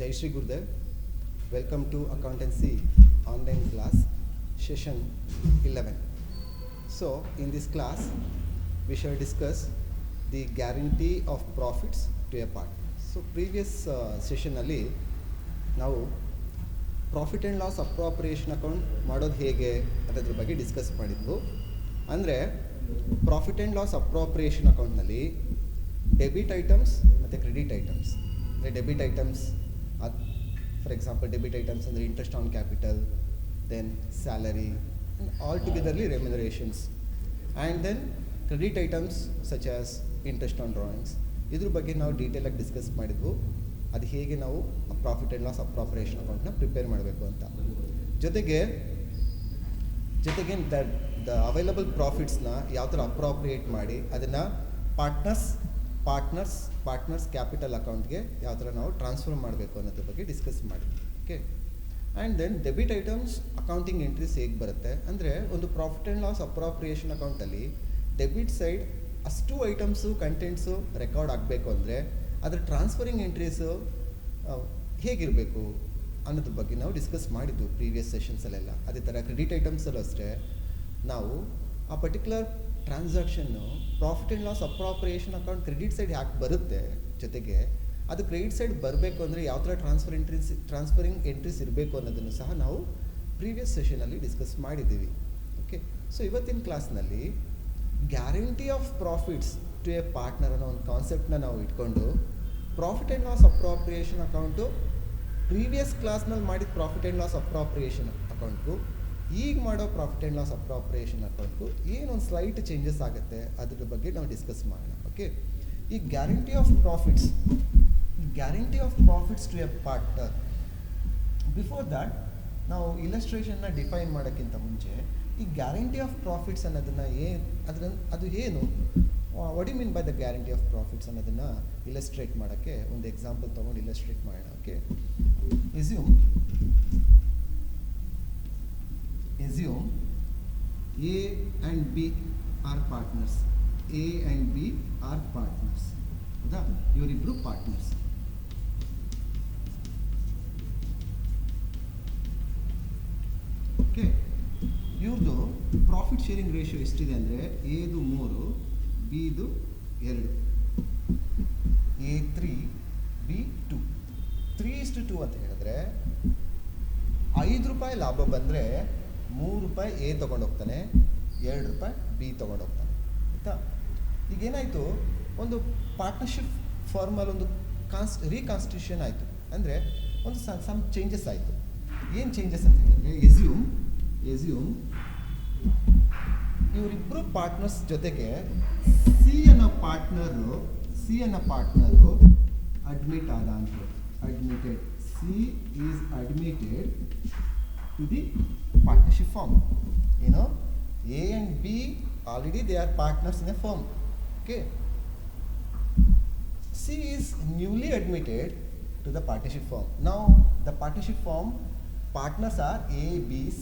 Jai Shri Gurudev. Welcome to Accountancy online class session 11. So in this class we shall discuss the guarantee of profits to a partner. So previous session ಅಲ್ಲಿ ನಾವು profit and loss appropriation account ಮಾಡೋದು ಹೇಗೆ ಅನ್ನೋದ್ರ ಬಗ್ಗೆ discuss ಮಾಡಿದ್ವು. ಅಂದರೆ profit and loss appropriation ಅಕೌಂಟ್ನಲ್ಲಿ debit items ಮತ್ತು ಕ್ರೆಡಿಟ್ ಐಟಮ್ಸ್. ಅಂದರೆ debit items for example debit items ಅಂದರೆ interest on capital, then salary, all ಟುಗೆದರ್ಲಿ remunerations, and then credit items such as interest on drawings. ಇದ್ರ ಬಗ್ಗೆ ನಾವು ಡೀಟೇಲಾಗಿ ಡಿಸ್ಕಸ್ ಮಾಡಿದ್ವು. ಅದು ಹೇಗೆ ನಾವು ಪ್ರಾಫಿಟ್ ಆ್ಯಂಡ್ ಲಾಸ್ ಅಪ್ರಾಪ್ರಿಯೇಷನ್ ಅಕೌಂಟ್ನ ಪ್ರಿಪೇರ್ ಮಾಡಬೇಕು ಅಂತ. ಜೊತೆಗೆ ದ ಅವೈಲಬಲ್ ಪ್ರಾಫಿಟ್ಸ್ನ ಯಾವ ಥರ ಅಪ್ರಾಪ್ರಿಯೇಟ್ ಮಾಡಿ ಅದನ್ನು ಪಾರ್ಟ್ನರ್ಸ್ ಕ್ಯಾಪಿಟಲ್ ಅಕೌಂಟ್ಗೆ ಯಾವ ಥರ ನಾವು ಟ್ರಾನ್ಸ್ಫರ್ ಮಾಡಬೇಕು ಅನ್ನೋದ್ರ ಬಗ್ಗೆ ಡಿಸ್ಕಸ್ ಮಾಡಿದ್ವಿ. Okay, and then debit items accounting entries ಹೇಗೆ ಬರುತ್ತೆ ಅಂದರೆ, ಒಂದು ಪ್ರಾಫಿಟ್ ಆ್ಯಂಡ್ ಲಾಸ್ ಅಪ್ರಾಪ್ರಿಯೇಷನ್ ಅಕೌಂಟಲ್ಲಿ ಡೆಬಿಟ್ ಸೈಡ್ ಅಷ್ಟು ಐಟಮ್ಸು ಕಂಟೆಂಟ್ಸು ರೆಕಾರ್ಡ್ ಆಗಬೇಕು ಅಂದರೆ ಅದರ ಟ್ರಾನ್ಸ್ಫರಿಂಗ್ ಎಂಟ್ರೀಸು ಹೇಗಿರಬೇಕು ಅನ್ನೋದ್ರ ಬಗ್ಗೆ ನಾವು ಡಿಸ್ಕಸ್ ಮಾಡಿದ್ದು ಪ್ರೀವಿಯಸ್ ಸೆಷನ್ಸಲ್ಲೆಲ್ಲ. ಅದೇ ಥರ ಕ್ರೆಡಿಟ್ ಐಟಮ್ಸಲ್ಲೂ ಅಷ್ಟೇ ನಾವು ಆ particular transaction profit and loss appropriation account credit side ಯಾಕೆ ಬರುತ್ತೆ, ಜೊತೆಗೆ ಅದು ಕ್ರೆಡಿಟ್ ಸೈಡ್ ಬರಬೇಕು ಅಂದರೆ ಯಾವ ಥರ ಟ್ರಾನ್ಸ್ಫರಿಂಗ್ ಎಂಟ್ರೀಸ್ ಇರಬೇಕು ಅನ್ನೋದನ್ನು ಸಹ ನಾವು ಪ್ರೀವಿಯಸ್ ಸೆಷನಲ್ಲಿ ಡಿಸ್ಕಸ್ ಮಾಡಿದ್ದೀವಿ. ಓಕೆ, ಸೊ ಇವತ್ತಿನ ಕ್ಲಾಸ್ನಲ್ಲಿ guarantee of profits to a partner ಅನ್ನೋ ಒಂದು ಕಾನ್ಸೆಪ್ಟನ್ನ ನಾವು ಇಟ್ಕೊಂಡು profit and loss appropriation account previous ಕ್ಲಾಸ್ನಲ್ಲಿ ಮಾಡಿದ ಪ್ರಾಫಿಟ್ ಆ್ಯಂಡ್ ಲಾಸ್ ಅಪ್ರಾಪ್ರಿಯೇಷನ್ ಅಕೌಂಟ್ಗೂ ಈಗ ಮಾಡೋ ಪ್ರಾಫಿಟ್ ಆ್ಯಂಡ್ ಲಾಸ್ ಅಪ್ರಾಪ್ರಿಯೇಷನ್ ಅಕೌಂಟ್ಗೂ ಏನೊಂದು ಸ್ಲೈಟ್ ಚೇಂಜಸ್ ಆಗುತ್ತೆ ಅದ್ರ ಬಗ್ಗೆ ನಾವು ಡಿಸ್ಕಸ್ ಮಾಡೋಣ. ಓಕೆ, ಈ guarantee of profits to a partner, before that ನಾವು ಇಲಸ್ಟ್ರೇಷನ್ನ ಡಿಫೈನ್ ಮಾಡೋಕ್ಕಿಂತ ಮುಂಚೆ ಈ ಗ್ಯಾರಂಟಿ ಆಫ್ ಪ್ರಾಫಿಟ್ಸ್ ಅನ್ನೋದನ್ನು ಅದು ಏನು, what you mean by the guarantee of profits ಅನ್ನೋದನ್ನು ಇಲಸ್ಟ್ರೇಟ್ ಮಾಡೋಕ್ಕೆ ಒಂದು ಎಕ್ಸಾಂಪಲ್ ತೊಗೊಂಡು ಇಲಸ್ಟ್ರೇಟ್ ಮಾಡೋಣ. Okay, assume A and B are partners. A and B are partners. ಹೌದಾ, ಇವರಿಬ್ಬರು ಪಾರ್ಟ್ನರ್ಸ್. ಓಕೆ, ಇವ್ರದ್ದು ಪ್ರಾಫಿಟ್ ಶೇರಿಂಗ್ ರೇಷಿಯೋ ಎಷ್ಟಿದೆ ಅಂದರೆ ಎದು 3, ಬಿದು 2, A3 B2. 3:2 ಅಂತ ಹೇಳಿದ್ರೆ ₹5 ಲಾಭ ಬಂದರೆ ₹3 ಎ ತೊಗೊಂಡೋಗ್ತಾನೆ, ₹2 ಬಿ ತೊಗೊಂಡೋಗ್ತಾನೆ. ಆಯಿತಾ, ಈಗೇನಾಯಿತು, ಒಂದು ಪಾರ್ಟ್ನರ್ಶಿಪ್ ಫಾರ್ಮಲ್ಲಿ ಒಂದು ರೀಕಾನ್ಸ್ಟಿಟ್ಯೂಷನ್ ಆಯಿತು. ಅಂದರೆ ಒಂದು ಸಮ್ ಚೇಂಜಸ್ ಆಯಿತು. ಏನು ಚೇಂಜಸ್ ಅಂತ ಹೇಳಿದ್ರೆ, ಎಸ್ಯೂಮ್ ಇವರಿಬ್ಬರು ಪಾರ್ಟ್ನರ್ಸ್ ಜೊತೆಗೆ ಸಿ ಅನ್ನೋ ಪಾರ್ಟ್ನರು ಅಡ್ಮಿಟ್ ಆದ ಅಂತ. Admitted, C is admitted to the partnership firm. You know, A and B already they are partners in a firm. Okay, C is newly admitted to the partnership firm. Now the partnership firm partners are A, B, C.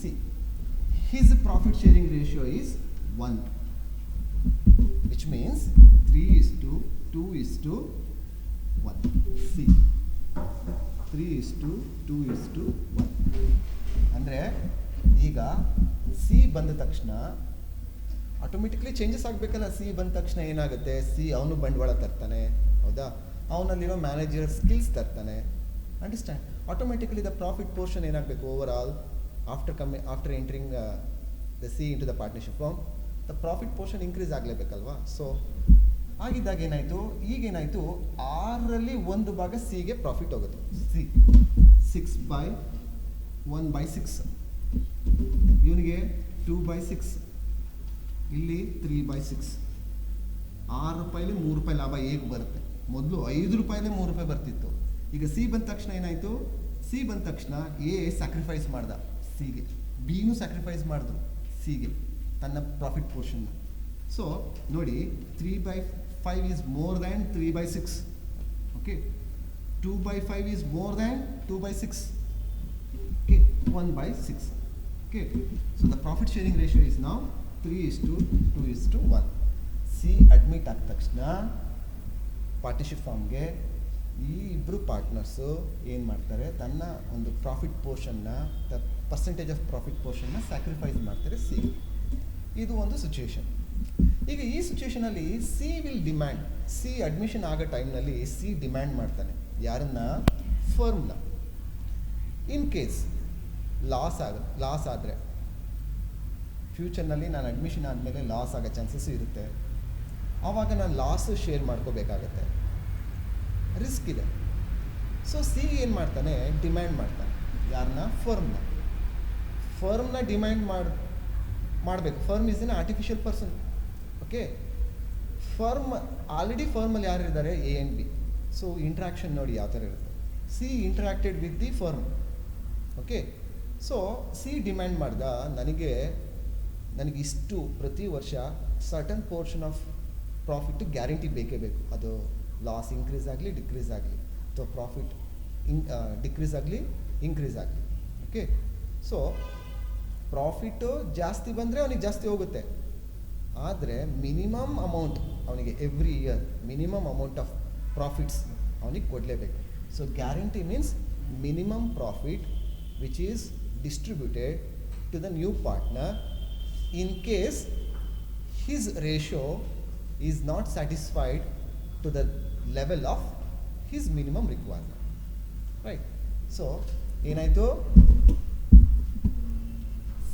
His profit sharing ratio is 1, which means 3:2:1. C 3:2:1. ಅಂದರೆ ಈಗ C ಬಂದ ತಕ್ಷಣ automatically changes ಆಗಬೇಕಲ್ಲ. C ಬಂದ ತಕ್ಷಣ ಏನಾಗುತ್ತೆ, C ಅವನು ಬಂಡವಾಳ ತರ್ತಾನೆ, ಹೌದಾ, ಅವನಲ್ಲಿರೋ ಮ್ಯಾನೇಜರ್ ಸ್ಕಿಲ್ಸ್ ತರ್ತಾನೆ. Understand, automatically the profit portion ಏನಾಗಬೇಕು, over all after entering the C into the partnership firm, the profit portion increase ಆಗಲೇಬೇಕಲ್ವಾ. ಸೊ ಆಗಿದ್ದಾಗ ಏನಾಯಿತು, ಈಗೇನಾಯಿತು, 6ರಲ್ಲಿ 1 ಭಾಗ ಸಿಗೆ ಪ್ರಾಫಿಟ್ ಹೋಗುತ್ತೆ. ಸಿ 6/1/6, ಇವನಿಗೆ 2/6, ಇಲ್ಲಿ 3/6. ₹6 ₹3 ಲಾಭ ಹೇಗೆ ಬರುತ್ತೆ? ಮೊದಲು ₹5 ₹3 ಬರ್ತಿತ್ತು. ಈಗ ಸಿ ಬಂದ ತಕ್ಷಣ ಏನಾಯಿತು, ಸಿ ಬಂದ ತಕ್ಷಣ ಎ ಸ್ಯಾಕ್ರಿಫೈಸ್ ಮಾಡ್ದ ಸಿಗೆ, ಬಿನೂ ಸ್ಯಾಕ್ರಿಫೈಸ್ ಮಾಡಿದ್ರು ಸಿಗೆ ತನ್ನ ಪ್ರಾಫಿಟ್ ಪೋರ್ಷನ್ನ. ಸೊ ನೋಡಿ, 3/5 is more than 3/6. Okay, 2/5 is more than 2/6. Okay, 1/6. Okay, so the profit sharing ratio is now 3:2:1. C admit ಆದ ತಕ್ಷಣ ಪಾರ್ಟ್ನರ್ಶಿಪ್ ಫಾರ್ಮ್ಗೆ ಈ ಇಬ್ಬರು ಪಾರ್ಟ್ನರ್ಸು ಏನು ಮಾಡ್ತಾರೆ, ತನ್ನ ಒಂದು ಪ್ರಾಫಿಟ್ ಪೋರ್ಷನ್ನ, ದ ಪರ್ಸೆಂಟೇಜ್ ಆಫ್ ಪ್ರಾಫಿಟ್ ಪೋರ್ಷನ್ನ ಸ್ಯಾಕ್ರಿಫೈಸ್ ಮಾಡ್ತಾರೆ ಸಿ. ಇದು ಒಂದು ಸಿಚುವೇಶನ್. ಈಗ ಈ ಸಿಚುವೇಶನಲ್ಲಿ C will demand, C admission ಆಗೋ ಟೈಮ್ನಲ್ಲಿ ಸಿ ಡಿಮ್ಯಾಂಡ್ ಮಾಡ್ತಾನೆ ಯಾರನ್ನ, ಫರ್ಮ್ನ. ಇನ್ ಕೇಸ್ ಲಾಸ್ ಆದರೆ ಫ್ಯೂಚರ್ನಲ್ಲಿ ನಾನು ಅಡ್ಮಿಷನ್ ಆದಮೇಲೆ ಲಾಸ್ ಆಗೋ ಚಾನ್ಸಸ್ಸು ಇರುತ್ತೆ. ಆವಾಗ ನಾನು ಲಾಸು ಶೇರ್ ಮಾಡ್ಕೋಬೇಕಾಗತ್ತೆ, ರಿಸ್ಕ್ ಇದೆ. ಸೊ ಸಿ ಏನು ಮಾಡ್ತಾನೆ, ಡಿಮ್ಯಾಂಡ್ ಮಾಡ್ತಾನೆ ಯಾರನ್ನ, ಫರ್ಮ್ನ ಡಿಮ್ಯಾಂಡ್ ಮಾಡಬೇಕು. Firm is an artificial person. Okay, already ಫರ್ಮಲ್ಲಿ ಯಾರಿದ್ದಾರೆ, A and B. So interaction ನೋಡಿ ಯಾವ ಥರ ಇರುತ್ತೆ. C interacted with the firm. Okay, so C demand ಮಾಡ್ದ, ನನಗಿಷ್ಟು ಪ್ರತಿ ವರ್ಷ certain portion of profit guarantee ಬೇಕೇ ಬೇಕು. ಅದು ಲಾಸ್ ಇನ್ಕ್ರೀಸ್ ಆಗಲಿ ಡಿಕ್ರೀಸ್ ಆಗಲಿ, ಅಥವಾ ಪ್ರಾಫಿಟ್ ಡಿಕ್ರೀಸ್ ಆಗಲಿ ಇನ್ಕ್ರೀಸ್ ಆಗಲಿ. ಓಕೆ, ಸೊ ಪ್ರಾಫಿಟ್ಟು ಜಾಸ್ತಿ ಬಂದರೆ ಅವನಿಗೆ ಜಾಸ್ತಿ ಹೋಗುತ್ತೆ. ಆದರೆ ಮಿನಿಮಮ್ ಅಮೌಂಟ್ ಅವನಿಗೆ every year minimum amount of profits ಅವನಿಗೆ ಕೊಡಲೇಬೇಕು. So guarantee means minimum profit which is distributed to the new partner in case his ratio is not satisfied to the level of his minimum requirement, right? So ಏನಾಯಿತು,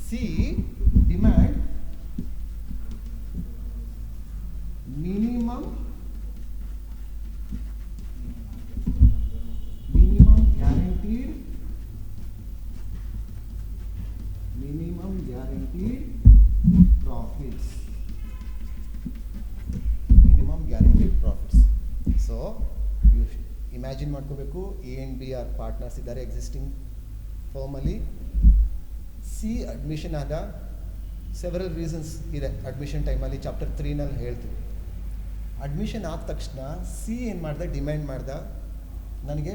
C demand minimum guaranteed profits. Minimum guaranteed profits. So you imagine ಮಾಡ್ಕೋಬೇಕು, A and B R partners ಇದ್ದಾರೆ existing ಫರ್ಮಲ್ಲಿ. C admission ಆದ, several reasons ಇದೆ admission ಟೈಮಲ್ಲಿ, chapter 3ನಲ್ಲಿ ಹೇಳ್ತೀವಿ. Admission ಆದ ತಕ್ಷಣ C ಏನು ಮಾಡ್ದೆ, ಡಿಮ್ಯಾಂಡ್ ಮಾಡ್ದ, ನನಗೆ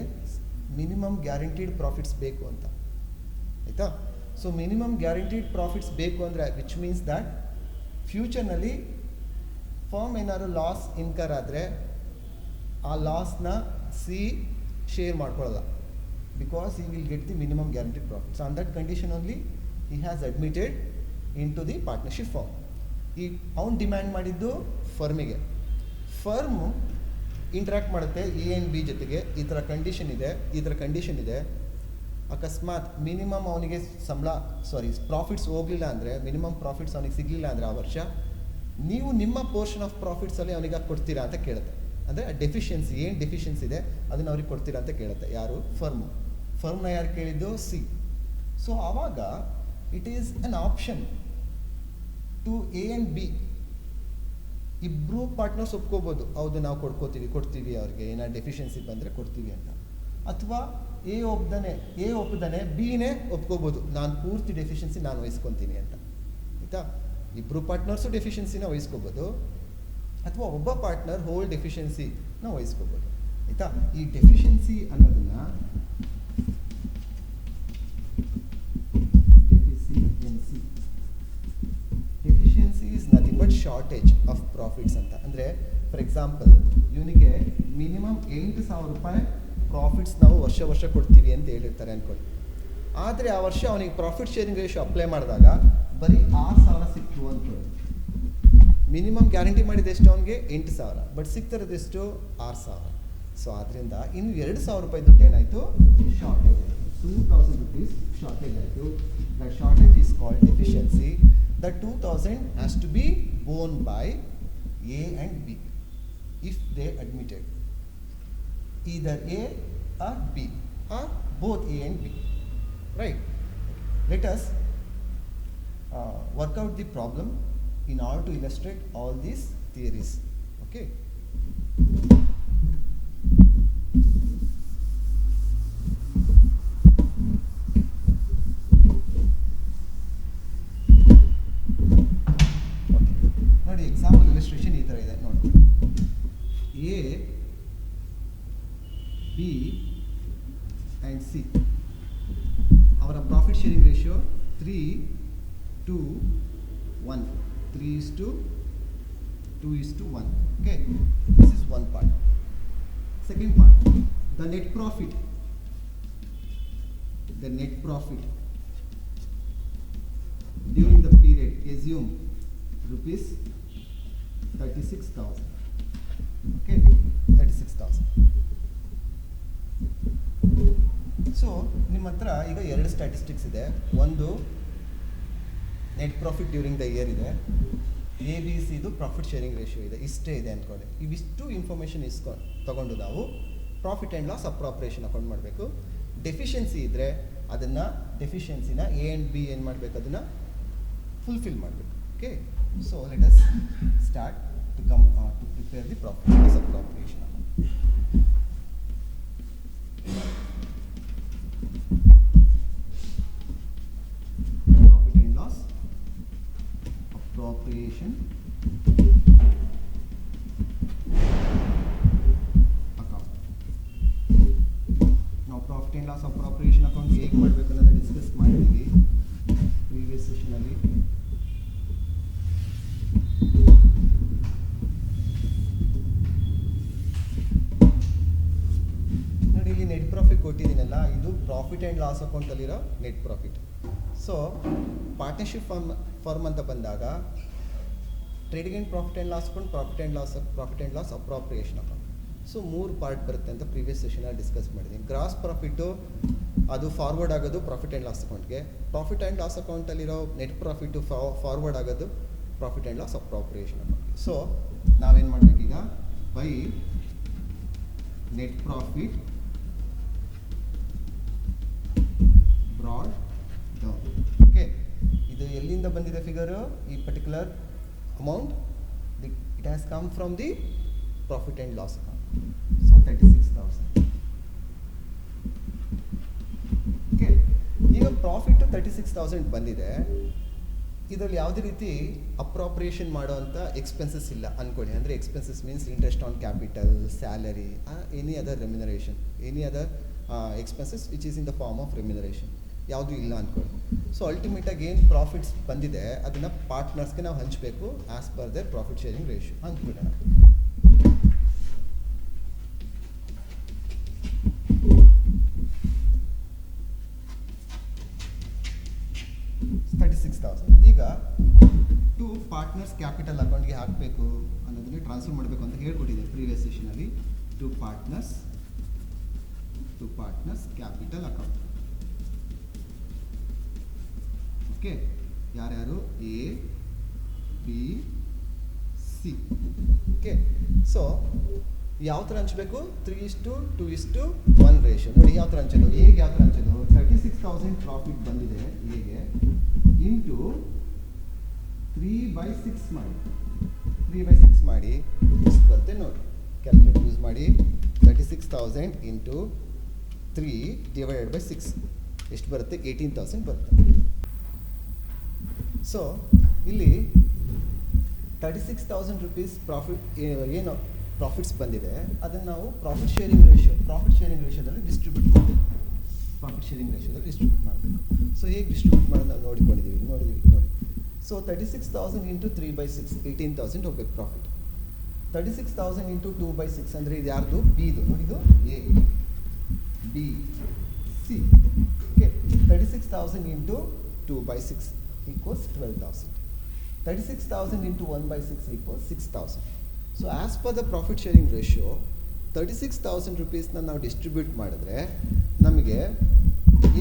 ಮಿನಿಮಮ್ ಗ್ಯಾರಂಟೀಡ್ ಪ್ರಾಫಿಟ್ಸ್ ಬೇಕು ಅಂತ. ಆಯಿತಾ? ಸೊ ಮಿನಿಮಮ್ ಗ್ಯಾರಂಟೀಡ್ ಪ್ರಾಫಿಟ್ಸ್ ಬೇಕು ಅಂದರೆ ವಿಚ್ ಮೀನ್ಸ್ ದ್ಯಾಟ್ ಫ್ಯೂಚರ್ನಲ್ಲಿ ಫರ್ಮ್ ಏನಾದ್ರು ಲಾಸ್ ಇನ್ಕರ್ ಆದರೆ ಆ ಲಾಸ್ನ ಸಿ ಶೇರ್ ಮಾಡ್ಕೊಳ್ಳಲ್ಲ, because he will get the minimum guaranteed profits. On that condition only he has admitted into the partnership firm. ಈ ಅವ್ನು ಡಿಮ್ಯಾಂಡ್ ಮಾಡಿದ್ದು ಫರ್ಮಿಗೆ. ಫರ್ಮು ಇಂಟ್ರ್ಯಾಕ್ಟ್ ಮಾಡುತ್ತೆ ಎ ಆ್ಯಂಡ್ ಬಿ ಜೊತೆಗೆ, ಈ ಥರ ಕಂಡೀಷನ್ ಇದೆ. ಅಕಸ್ಮಾತ್ ಮಿನಿಮಮ್ ಅವನಿಗೆ ಪ್ರಾಫಿಟ್ಸ್ ಹೋಗಲಿಲ್ಲ ಅಂದರೆ, ಮಿನಿಮಮ್ ಪ್ರಾಫಿಟ್ಸ್ ಅವನಿಗೆ ಸಿಗಲಿಲ್ಲ ಅಂದರೆ ಆ ವರ್ಷ, ನೀವು ನಿಮ್ಮ ಪೋರ್ಷನ್ ಆಫ್ ಪ್ರಾಫಿಟ್ಸಲ್ಲಿ ಅವನಿಗೆ ಕೊಡ್ತೀರಾ ಅಂತ ಕೇಳುತ್ತೆ. ಅಂದರೆ ಡೆಫಿಷಿಯನ್ಸಿ ಏನು ಡೆಫಿಷಿಯನ್ಸಿ ಇದೆ ಅದನ್ನು ಅವ್ರಿಗೆ ಕೊಡ್ತೀರಾ ಅಂತ ಕೇಳುತ್ತೆ. ಯಾರು? ಫರ್ಮ್ನ ಯಾರು ಕೇಳಿದ್ದು? ಸಿ. ಸೊ ಆವಾಗ it is an option two A and B. ಇಬ್ಬರು ಪಾರ್ಟ್ನರ್ಸ್ ಒಪ್ಕೋಬೋದು, ಹೌದು ನಾವು ಕೊಡ್ತೀವಿ ಅವ್ರಿಗೆ ಏನಾದ್ರು ಡೆಫಿಷಿಯನ್ಸಿ ಬಂದರೆ ಕೊಡ್ತೀವಿ ಅಂತ. ಅಥವಾ ಎ ಒಪ್ಪದಾನೆ ಬಿನೇ ಒಪ್ಕೋಬೋದು, ನಾನು ಪೂರ್ತಿ ಡೆಫಿಷಿಯನ್ಸಿ ನಾನು ವಹಿಸ್ಕೊತೀನಿ ಅಂತ. ಆಯಿತಾ? ಇಬ್ಬರು ಪಾರ್ಟ್ನರ್ಸು ಡೆಫಿಷಿಯನ್ಸಿನ ವಹಿಸ್ಕೋಬೋದು, ಅಥವಾ ಒಬ್ಬ ಪಾರ್ಟ್ನರ್ ಹೋಲ್ ಡೆಫಿಷಿಯನ್ಸಿನ ವಹಿಸ್ಕೋಬೋದು. ಆಯಿತಾ? ಈ ಡೆಫಿಷಿಯನ್ಸಿ ಅನ್ನೋದನ್ನು deficiency is nothing but shortage of profits ಅಂತ. ಅಂದರೆ ಫಾರ್ ಎಕ್ಸಾಂಪಲ್ ಇವನಿಗೆ ಮಿನಿಮಮ್ 8,000 ರೂಪಾಯಿ ಪ್ರಾಫಿಟ್ಸ್ ನಾವು ವರ್ಷ ಕೊಡ್ತೀವಿ ಅಂತ ಹೇಳಿರ್ತಾರೆ ಅಂದ್ಕೊಳ್ಳಿ. ಆದರೆ ಆ ವರ್ಷ ಅವನಿಗೆ ಪ್ರಾಫಿಟ್ ಶೇರಿಂಗ್ ರೇಷಿಯೋ ಅಪ್ಲೈ ಮಾಡಿದಾಗ ಬರೀ 6,000 ಸಿಕ್ತು ಅಂದ್ಕೊಳ್ಳಿ. ಮಿನಿಮಮ್ ಗ್ಯಾರಂಟಿ ಮಾಡಿದ ಎಷ್ಟು ಅವನಿಗೆ? 8,000, ಬಟ್ ಸಿಗ್ತಿರೋದೆಷ್ಟು? 6,000. ಸೊ ಆದ್ದರಿಂದ ಇನ್ನು 2,000 ರೂಪಾಯಿ ದುಡ್ಡು ಏನಾಯಿತು? ಶಾರ್ಟೇಜ್ ಆಯಿತು. 2,000 rupees ಶಾರ್ಟೇಜ್ ಆಯಿತು. That shortage is called deficiency. That 2,000 has to be borne by A and B if they admitted. Either A or B or both A and B. Right? Let us work out the problem in order to illustrate all these theories. Okay? ನೋಡಿ example illustration ಈ ಥರ ಇದೆ ನೋಡಿ. A, B and C ಅವರ profit sharing ratio 3:1. 3:2:1. Okay, this is one part. Second part, the net profit during the period, assume rupees 36,000. Okay, 36,000. So ನಿಮ್ಮ ಹತ್ರ ಈಗ ಎರಡು ಸ್ಟ್ಯಾಟಿಸ್ಟಿಕ್ಸ್ ಇದೆ. ಒಂದು net profit during the year ಇದೆ, ಎ ಬಿ ಸಿದು profit sharing ratio ಇದೆ, ಇಷ್ಟೇ ಇದೆ ಅಂದ್ಕೊಳ್ಳಿ. ಇವಿಷ್ಟು ಇನ್ಫಾರ್ಮೇಷನ್ ತಗೊಂಡು ನಾವು profit and loss appropriation account ಮಾಡಬೇಕು. ಡೆಫಿಷಿಯನ್ಸಿ ಇದ್ದರೆ ಅದನ್ನು ಡೆಫಿಷಿಯನ್ಸಿನ ಎ ಆ್ಯಂಡ್ ಬಿ ಏನು ಮಾಡಬೇಕು, ಅದನ್ನು ಫುಲ್ಫಿಲ್ ಮಾಡಬೇಕು. Okay, so let us start to prepare the profit and loss appropriation account. Profit and loss appropriation account. ನಾವು profit and loss appropriation account ಹೇಗೆ ಮಾಡಬೇಕು ಅನ್ನೋದನ್ನ ಡಿಸ್ಕಸ್ ಮಾಡಿದ್ದೀವಿ ಪ್ರೀವಿಯಸ್ ಸೆಷನಲ್ಲಿ. ನೋಡಿ, ಇಲ್ಲಿ ನೆಟ್ ಪ್ರಾಫಿಟ್ ಕೊಟ್ಟಿದ್ದೀನಲ್ಲ, ಇದು ಪ್ರಾಫಿಟ್ ಆ್ಯಂಡ್ ಲಾಸ್ ಅಕೌಂಟಲ್ಲಿರೋ net profit. So partnership firm ಅಂತ ಬಂದಾಗ trading and profit and loss account, profit and loss appropriation account. So 3 part ಬರುತ್ತೆ ಅಂತ ಪ್ರೀವಿಯಸ್ ಸೆಷನಲ್ಲಿ ಡಿಸ್ಕಸ್ ಮಾಡಿದ್ದೀನಿ. ಗ್ರಾಸ್ ಪ್ರಾಫಿಟ್ಟು ಅದು ಫಾರ್ವರ್ಡ್ ಆಗೋದು ಪ್ರಾಫಿಟ್ ಆ್ಯಂಡ್ ಲಾಸ್ ಅಕೌಂಟ್ಗೆ, ಪ್ರಾಫಿಟ್ ಆ್ಯಂಡ್ ಲಾಸ್ ಅಕೌಂಟಲ್ಲಿರೋ ನೆಟ್ ಪ್ರಾಫಿಟ್ಟು ಫಾರ್ವರ್ಡ್ ಆಗೋದು ಪ್ರಾಫಿಟ್ ಆ್ಯಂಡ್ ಲಾಸ್ ಅಪ್ರಾಪ್ರಿಯೇಷನ್ ಅಕೌಂಟ್ಗೆ. ಸೊ ನಾವೇನು ಮಾಡಬೇಕೀಗ, by net profit brought down. Okay, ಇದು ಎಲ್ಲಿಂದ ಬಂದಿದೆ ಫಿಗರು? ಈ particular amount it has come from the profit and loss account. So 36,000. Okay, ಈಗ ಪ್ರಾಫಿಟ್ 36,000 ಬಂದಿದೆ. ಇದರಲ್ಲಿ ಯಾವುದೇ ರೀತಿ ಅಪ್ರಾಪ್ರಿಯೇಷನ್ ಮಾಡೋವಂಥ ಎಕ್ಸ್ಪೆನ್ಸಸ್ ಇಲ್ಲ ಅಂದ್ಕೊಳ್ಳಿ. ಅಂದರೆ expenses means interest on capital, salary, any other remuneration, any other expenses which is in the form of remuneration ಯಾವುದೂ ಇಲ್ಲ ಅಂದ್ಕೊಳ್ಳಿ. ಸೊ ಅಲ್ಟಿಮೇಟಾಗಿ ಏನು ಪ್ರಾಫಿಟ್ಸ್ ಬಂದಿದೆ ಅದನ್ನು ಪಾರ್ಟ್ನರ್ಸ್ಗೆ ನಾವು ಹಂಚಬೇಕು as per their profit sharing ratio ಅಂದ್ಬಿಡೋಣ. ಈಗ ಟು ಪಾರ್ಟ್ನರ್ಸ್ ಕ್ಯಾಪಿಟಲ್ ಅಕೌಂಟ್ಗೆ ಹಾಕಬೇಕು ಅನ್ನೋದನ್ನು ಟ್ರಾನ್ಸ್ಫರ್ ಮಾಡಬೇಕು ಅಂತ ಹೇಳ್ಕೊಟ್ಟಿದೆ ಪ್ರೀವಿಯಸ್ ಸೆಷನಲ್ಲಿ. To partners capital account. Okay, ಯಾರ್ಯಾರು? A, B, C. Okay, so ಯಾವ ಥರ ಹಂಚಬೇಕು? 3:2:1 ರೇಷಿಯೋ. ನೋಡಿ ಯಾವ ಥರ ಹಂಚೋದು, ಹೇಗೆ ಯಾವ ಥರ ಹಂಚೋದು? 36,000 ಪ್ರಾಫಿಟ್ ಬಂದಿದೆ ಹೇಗೆ, ಇಂಟು 3/6 ಮಾಡಿ. 3/6 ಮಾಡಿ ಎಷ್ಟು ಬರುತ್ತೆ ನೋಡಿ, ಕ್ಯಾಲ್ಕುಲೇಟರ್ ಯೂಸ್ ಮಾಡಿ. 36,000 ಇಂಟು 3/6 ಎಷ್ಟು ಬರುತ್ತೆ? 18,000 ಬರುತ್ತೆ. ಸೊ ಇಲ್ಲಿ 36,000 ರೂಪೀಸ್ ಪ್ರಾಫಿಟ್ ಏನು ಪ್ರಾಫಿಟ್ಸ್ ಬಂದಿದೆ ಅದನ್ನು ನಾವು ಪ್ರಾಫಿಟ್ ಶೇರಿಂಗ್ ರೇಷಿಯೋದಲ್ಲಿ ಡಿಸ್ಟ್ರಿಬ್ಯೂಟ್ ಮಾಡಬೇಕು. ಸೊ ಹೇಗೆ ಡಿಸ್ಟ್ರಿಬ್ಯೂಟ್ ಮಾಡೋದು ನಾವು ನೋಡಿದ್ದೀವಿ. ಸೊ 36,000 ಇಂಟು 3/6 18,000 ಹೋಗ್ಬೇಕು ಪ್ರಾಫಿಟ್. 36,000 ಇಂಟು 2/6 ಅಂದರೆ ಇದು ಯಾರ್ದು? ಬಿದು. ನೋಡಿದು A, B, C. Okay, 36,000 into 2/6 equals 12,000. 36,000 into 1/6 equals 6,000. So as per the profit sharing ratio, 36,000 rupeesನ ನಾವು ಡಿಸ್ಟ್ರಿಬ್ಯೂಟ್ ಮಾಡಿದ್ರೆ ನಮಗೆ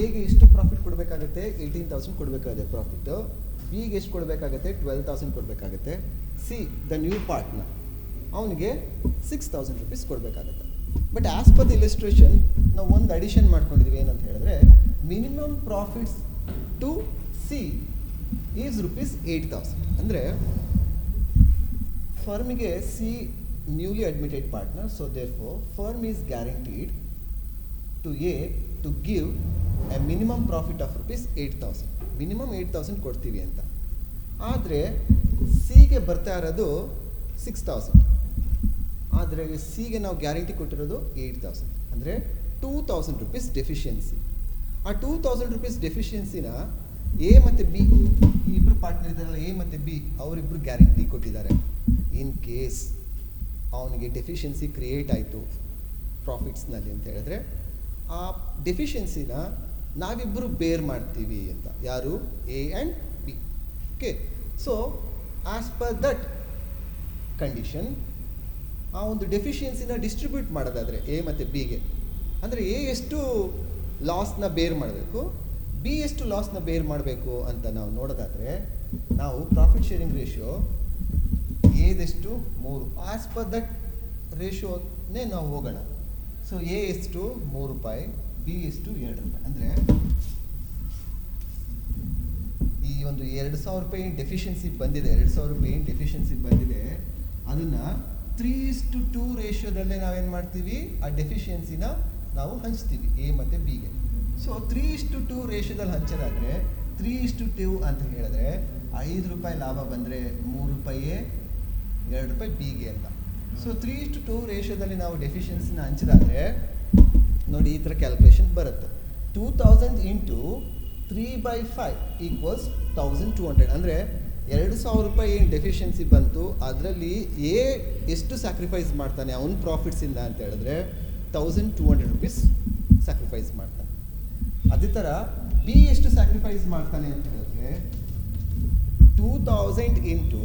ಎಗೆ ಎಷ್ಟು ಪ್ರಾಫಿಟ್ ಕೊಡಬೇಕಾಗುತ್ತೆ? 18,000 ಕೊಡಬೇಕಾಗುತ್ತೆ ಪ್ರಾಫಿಟ್ಟು. ಬಿಗೆ ಎಷ್ಟು ಕೊಡಬೇಕಾಗುತ್ತೆ? 12,000 ಕೊಡಬೇಕಾಗುತ್ತೆ. ಸಿ ದ ನ್ಯೂ ಪಾರ್ಟ್ನರ್ ಅವನಿಗೆ 6,000 rupees ಕೊಡಬೇಕಾಗುತ್ತೆ. But as per the illustration ನಾವು ಒಂದು ಅಡಿಷನ್ ಮಾಡ್ಕೊಂಡಿದ್ದೀವಿ. ಏನಂತ ಹೇಳಿದ್ರೆ minimum profits to C is rupees 8,000. ಅಂದರೆ ಫರ್ಮಿಗೆ C newly admitted partner, so therefore firm is guaranteed to A to give a minimum profit of rupees 8,000. Minimum 8,000 ಕೊಡ್ತೀವಿ ಅಂತ. ಆದರೆ ಸಿಗೆ ಬರ್ತಾ ಇರೋದು 6,000. ಆದರೆ ಸಿಗೆ ನಾವು ಗ್ಯಾರಂಟಿ ಕೊಟ್ಟಿರೋದು 8,000. ಅಂದರೆ 2,000 rupees ಡೆಫಿಷಿಯನ್ಸಿ. ಆ 2,000 rupees ಡೆಫಿಷಿಯನ್ಸಿನ ಎ ಮತ್ತು ಬಿ ಈ ಇಬ್ಬರು ಪಾರ್ಟ್ನರ್ ಇದ್ದಾರಲ್ಲ, ಎ ಮತ್ತು ಬಿ ಅವರಿಬ್ಬರು ಗ್ಯಾರಂಟಿ ಕೊಟ್ಟಿದ್ದಾರೆ. ಇನ್ ಕೇಸ್ ಅವನಿಗೆ ಡೆಫಿಷಿಯನ್ಸಿ ಕ್ರಿಯೇಟ್ ಆಯಿತು, ಪ್ರಾಫಿಟ್ಸ್ನಲ್ಲಿ ಅಂತ ಹೇಳಿದ್ರೆ ಆ ಡೆಫಿಷಿಯನ್ಸಿನ ನಾವಿಬ್ಬರು ಬೇರ್ ಮಾಡ್ತೀವಿ ಅಂತ, ಯಾರು A and B. Okay, so as per that condition ಆ ಒಂದು ಡೆಫಿಷಿಯನ್ಸಿನ ಡಿಸ್ಟ್ರಿಬ್ಯೂಟ್ ಮಾಡೋದಾದರೆ ಎ ಮತ್ತು ಬಿಗೆ, ಅಂದರೆ ಎ ಎಷ್ಟು ಲಾಸ್ನ ಬೇರ್ ಮಾಡಬೇಕು, ಬಿ ಎಷ್ಟು ಲಾಸ್ನ ಬೇರ್ ಮಾಡಬೇಕು ಅಂತ ನಾವು ನೋಡೋದಾದರೆ ನಾವು ಪ್ರಾಫಿಟ್ ಶೇರಿಂಗ್ ರೇಷಿಯೋ ಎದೆಷ್ಟು 3, ಆ್ಯಸ್ ಪರ್ ದಟ್ ರೇಷಿಯೋನೇ ನಾವು ಹೋಗೋಣ. ಸೊ ಎ ಎಷ್ಟು ₹3, ಬಿ ಎಷ್ಟು ₹2. ಅಂದರೆ ಈ ಒಂದು ₹2,000 ಡೆಫಿಷಿಯನ್ಸಿ ಬಂದಿದೆ, ₹2,000 ಡೆಫಿಷಿಯನ್ಸಿ ಬಂದಿದೆ, ಅದನ್ನು 3:2 ರೇಷಿಯೋದಲ್ಲೇ ನಾವೇನು ಮಾಡ್ತೀವಿ, ಆ ಡೆಫಿಷಿಯನ್ಸಿನ ನಾವು ಹಂಚ್ತೀವಿ ಎ ಮತ್ತು ಬಿಗೆ. ಸೊ 3:2 ರೇಷಿಯೋದಲ್ಲಿ ಹಂಚೋದಾದರೆ 3:2 ಅಂತ ಹೇಳಿದ್ರೆ ₹5 ಲಾಭ ಬಂದರೆ ₹3 ₹2 ಬಿಗೆ ಅಂತ. ಸೊ 3:2 ರೇಷಿಯೋದಲ್ಲಿ ನಾವು ಡೆಫಿಷಿಯನ್ಸಿನ ಹಂಚಿದಾದರೆ ನೋಡಿ ಈ ಥರ ಕ್ಯಾಲ್ಕುಲೇಷನ್ ಬರುತ್ತೆ. 2000 ಇಂಟು 3/5 ಈಕ್ವಲ್ಸ್ 1200. ಅಂದರೆ ₹2,000 ಏನು ಡೆಫಿಷಿಯನ್ಸಿ ಬಂತು, ಅದರಲ್ಲಿ ಎ ಎಷ್ಟು ಸ್ಯಾಕ್ರಿಫೈಸ್ ಮಾಡ್ತಾನೆ ಅವನ ಪ್ರಾಫಿಟ್ಸಿಂದ ಅಂತ ಹೇಳಿದ್ರೆ ₹1,200 ಸ್ಯಾಕ್ರಿಫೈಸ್ ಮಾಡ್ತಾನೆ. ಅದೇ ಥರ ಬಿ ಎಷ್ಟು ಸ್ಯಾಕ್ರಿಫೈಸ್ ಮಾಡ್ತಾನೆ ಅಂತ ಹೇಳಿದ್ರೆ 2000 ಇಂಟು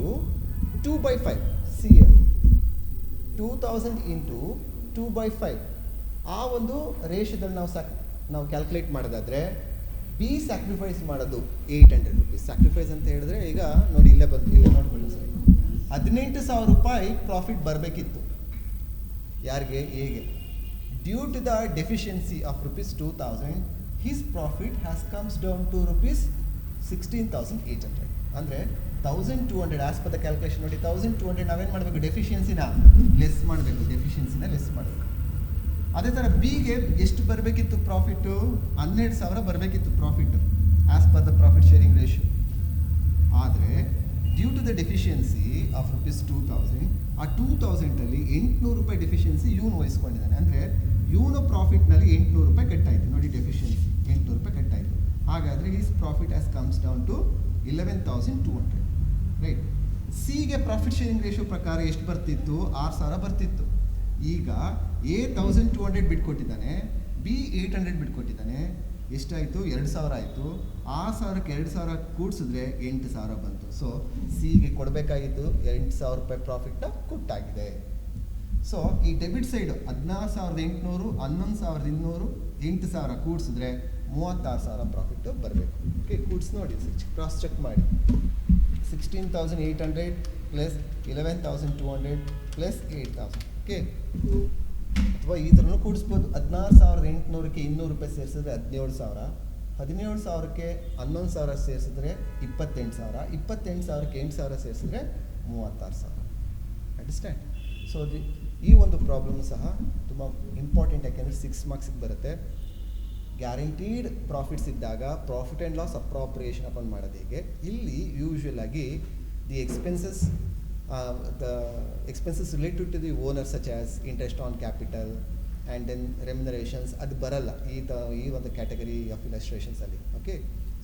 2/5 ಸಿ ಎಲ್ 2000 ಇಂಟು 2/5 ಆ ಒಂದು ರೇಷದಲ್ಲಿ ನಾವು ಕ್ಯಾಲ್ಕುಲೇಟ್ ಮಾಡೋದಾದರೆ ಬಿ ಸ್ಯಾಕ್ರಿಫೈಸ್ ಮಾಡೋದು ₹800. ಸ್ಯಾಕ್ರಿಫೈಸ್ ಅಂತ ಹೇಳಿದ್ರೆ ಈಗ ನೋಡಿ ಇಲ್ಲೇ ನೋಡ್ಕೊಳ್ಳಿ ಸರ್, ₹18,000 ಪ್ರಾಫಿಟ್ ಬರಬೇಕಿತ್ತು ಯಾರಿಗೆ, ಎಗೆ. Due to the deficiency of ₹2,000 his profit has comes down to ₹16,800. ಅಂದರೆ 1,200 ಆಸ್ ಪರ್ ದ ಕ್ಯಾಲ್ಕುಲೇಷನ್ ನೋಡಿ 1,200 ನಾವೇನು ಮಾಡಬೇಕು, ಡೆಫಿಷಿಯನ್ಸಿನ ಲೆಸ್ ಮಾಡಬೇಕು, ಅದೇ ಥರ ಬಿಗೆ ಎಷ್ಟು ಬರಬೇಕಿತ್ತು ಪ್ರಾಫಿಟ್ಟು, 12,000 ಬರಬೇಕಿತ್ತು profit as per the profit sharing ratio. ಆದರೆ due to the deficiency of ₹2,000 ಆ 2,000ಅಲ್ಲಿ ₹800 ಡೆಫಿಷಿಯನ್ಸಿ ಇವನು ವಹಿಸ್ಕೊಂಡಿದ್ದಾನೆ. ಅಂದರೆ ಇವನು ಪ್ರಾಫಿಟ್ನಲ್ಲಿ ₹800 ಕಟ್ಟಾಯಿತು ನೋಡಿ, ಡೆಫಿಷಿಯನ್ಸಿ ₹800 ಕಟ್ಟಾಯಿತು. ಹಾಗಾದರೆ his profit has comes down to 11,200. Right. ಸಿಗೆ ಪ್ರಾಫಿಟ್ ಶೇರಿಂಗ್ ರೇಷಿಯೋ ಪ್ರಕಾರ ಎಷ್ಟು ಬರ್ತಿತ್ತು, 6,000 ಬರ್ತಿತ್ತು. ಈಗ ಎ 1,200 ಬಿಟ್ಕೊಟ್ಟಿದ್ದಾನೆ, ಬಿ 800 ಬಿಟ್ಕೊಟ್ಟಿದ್ದಾನೆ. ಎಷ್ಟಾಯಿತು, 2,000 ಆಯಿತು. 6,000ಕ್ಕೆ 2,000 ಕೂಡಿಸಿದ್ರೆ 8,000 ಬಂತು. ಸೊ ಸಿಗೆ ಕೊಡಬೇಕಾಗಿತ್ತು ₹8,000 ಪ್ರಾಫಿಟ್ನ ಕೊಟ್ಟಾಗಿದೆ. ಸೊ ಈ ಡೆಬಿಟ್ ಸೈಡು 16,800, 11,200, 8,000 ಕೂಡಿಸಿದ್ರೆ 36,000 ಪ್ರಾಫಿಟ್ಟು ಬರಬೇಕು. ಓಕೆ, ಕೂಡಿಸಿ ನೋಡಿ, ಕ್ರಾಸ್ ಚೆಕ್ ಮಾಡಿ. 16,800 ಪ್ಲಸ್ 11,200 ಪ್ಲಸ್ 8,000. ಓಕೆ, ಅಥವಾ ಈ ಥರನೂ ಕೂಡಿಸ್ಬೋದು. 16,800ಕ್ಕೆ ₹200 ಸೇರಿಸಿದ್ರೆ 17,000, 17,000ಕ್ಕೆ 11,000 ಸೇರಿಸಿದ್ರೆ 28,000, 28,000ಕ್ಕೆ 8,000 ಸೇರಿಸಿದ್ರೆ 36,000. ಅಂಡರ್ಸ್ಟ್ಯಾಂಡ್? ಸೊ ಈ ಒಂದು ಪ್ರಾಬ್ಲಮ್ ಸಹ ತುಂಬ ಇಂಪಾರ್ಟೆಂಟ್, ಯಾಕೆಂದರೆ 6 ಮಾರ್ಕ್ಸಿಗೆ ಬರುತ್ತೆ. ಗ್ಯಾರಂಟೀಡ್ ಪ್ರಾಫಿಟ್ಸ್ ಇದ್ದಾಗ profit and loss appropriation upon ಮಾಡೋದು ಹೇಗೆ. ಇಲ್ಲಿ ಯೂಶ್ವಲ್ ಆಗಿ the expenses related to the owner such as interest on capital and then remunerations ಅದು ಬರಲ್ಲ ಈ ಒಂದು ಕ್ಯಾಟಗರಿ ಆಫ್ ಇಲಸ್ಟ್ರೇಷನ್ಸಲ್ಲಿ. ಓಕೆ,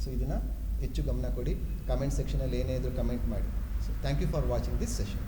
ಸೊ ಇದನ್ನು ಹೆಚ್ಚು ಗಮನ ಕೊಡಿ. ಕಮೆಂಟ್ ಸೆಕ್ಷನಲ್ಲಿ ಏನೇ ಇದ್ರೂ ಕಮೆಂಟ್ ಮಾಡಿ. So thank you for watching this session.